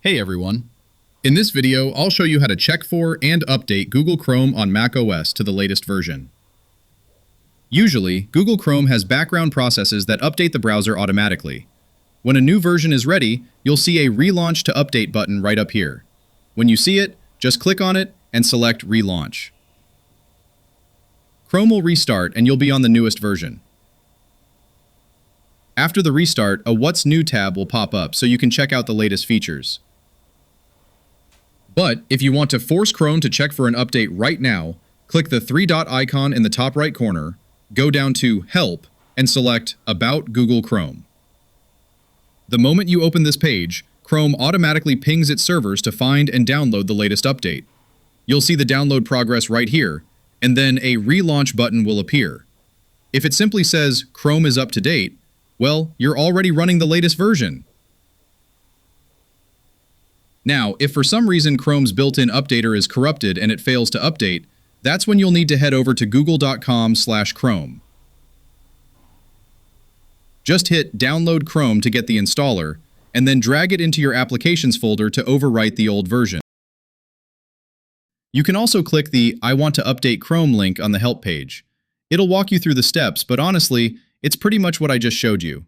Hey everyone! In this video, I'll show you how to check for and update Google Chrome on macOS to the latest version. Usually, Google Chrome has background processes that update the browser automatically. When a new version is ready, you'll see a Relaunch to Update button right up here. When you see it, just click on it and select Relaunch. Chrome will restart and you'll be on the newest version. After the restart, a What's New tab will pop up so you can check out the latest features. But if you want to force Chrome to check for an update right now, click the three-dot icon in the top right corner, go down to Help, and select About Google Chrome. The moment you open this page, Chrome automatically pings its servers to find and download the latest update. You'll see the download progress right here, and then a Relaunch button will appear. If it simply says Chrome is up to date, well, you're already running the latest version. Now, if for some reason Chrome's built-in updater is corrupted and it fails to update, that's when you'll need to head over to google.com/Chrome. Just hit Download Chrome to get the installer, and then drag it into your Applications folder to overwrite the old version. You can also click the I want to update Chrome link on the Help page. It'll walk you through the steps, but honestly, it's pretty much what I just showed you.